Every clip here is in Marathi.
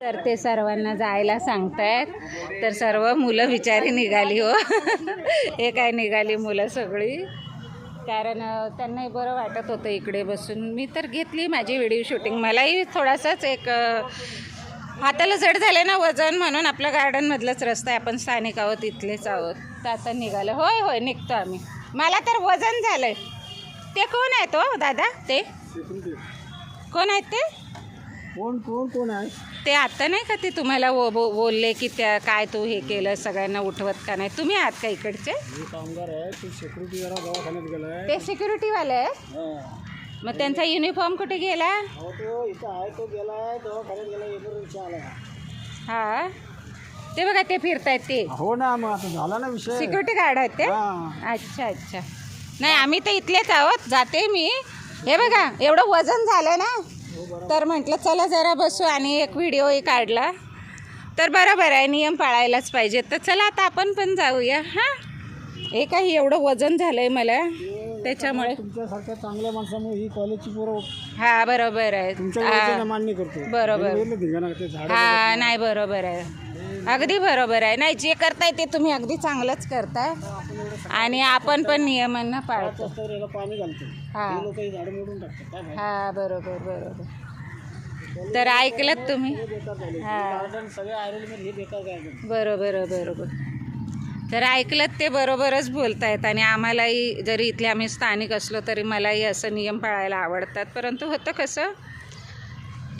तर ते सर्वांना जायला सांगतायत, तर सर्व मुलं बिचारी निघाली हो. हे काय निघाली मुलं सगळी, कारण त्यांनाही बरं वाटत होतं इकडे बसून. मी तर घेतली माझी व्हिडिओ शूटिंग. मलाही थोडासाच एक हाताला जड झाले ना वजन, म्हणून आपलं गार्डनमधलंच रस्ता आहे, आपण स्थानिक आहोत, इथलेच आहोत. तर आता निघालं. होय होय निघतो आम्ही. मला तर वजन झालंय. ते कोण आहेत हो दादा? ते कोण आहेत? ते कोण आहे ते आता नाही का ते तुम्हाला बोलले की त्या काय तू हे केलं, सगळ्यांना उठवत का नाही? तुम्ही आहात का इकडचे? कामगार आहे, ते सिक्युरिटी जरा दवाखान्यात गेलाय. ते सिक्युरिटीवाले आहे? मग त्यांचा युनिफॉर्म कुठे गेला? तो इथं आहे, तो गेलाय दवाखान्यात गेला, येतो रिक्षा आला. हा ते बघा ते फिरतायत ते. हो ना, मग आता झाला ना विषय. सिक्युरिटी गार्ड आहेत ते? अच्छा अच्छा. नाही आम्ही तर इथलेच आहोत, जाते मी. हे बघा एवढं वजन झालं ना, तर म्हटलं चला जरा बसू आणि एक व्हिडिओही काढला. तर बरोबर आहे, नियम पाळायलाच पाहिजे. तर चला आता आपण पण जाऊया. हां हे काही एवढं वजन झालं आहे मला, त्याच्यामुळे. तुमच्यासारख्या चांगल्या माणसामुळे ही कॉलेजची पोरं. हा बरोबर आहे, मान्य करतो. बरोबर. हा नाही बरोबर आहे, अगदी बरोबर आहे. नाही जे करताय ते तुम्ही अगदी चांगलंच करताय, आणि आपण पण नियमांना पाळतो. पाणी घालतो. हा बरोबर बरोबर. तर ऐकलत तुम्ही? हा बरोबर बरोबर. तर ऐकलत ते बरोबरच बोलतायत. आणि आम्हालाही जरी इथले आम्ही स्थानिक असलो तरी मलाही असं नियम पाळायला आवडतात. परंतु होतं कसं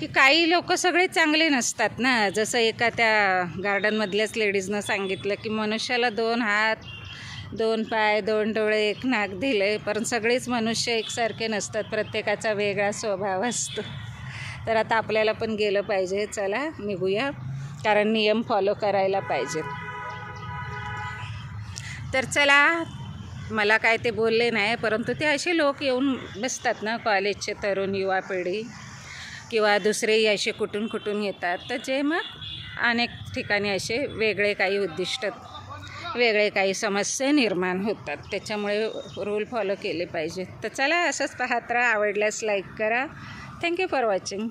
की काही लोक सगळे चांगले नसतात ना. जसं एका त्या गार्डनमधल्याच लेडीजनं सांगितलं की मनुष्याला 2 हात 2 पाय 2 डोळे 1 नाक दिले, पण सगळेच मनुष्य एकसारखे नसतात, प्रत्येकाचा वेगळा स्वभाव असतो. तर आता आपल्याला पण गेलं पाहिजे. चला निघूया, कारण नियम फॉलो करायला पाहिजेत. तर चला, मला काय ते बोलले नाही, परंतु ते असे लोक येऊन बसतात ना, कॉलेजचे तरुण युवा पिढी किंवा दुसरेही असे कुठून येतात, तर जे मग अनेक ठिकाणी असे वेगळे काही उद्दिष्ट, वेगळे काही समस्या निर्माण होतात. त्याच्यामुळे रूल फॉलो केले पाहिजे. तर चला असंच पाहत राहा. आवडल्यास लाईक करा. Thank you for watching.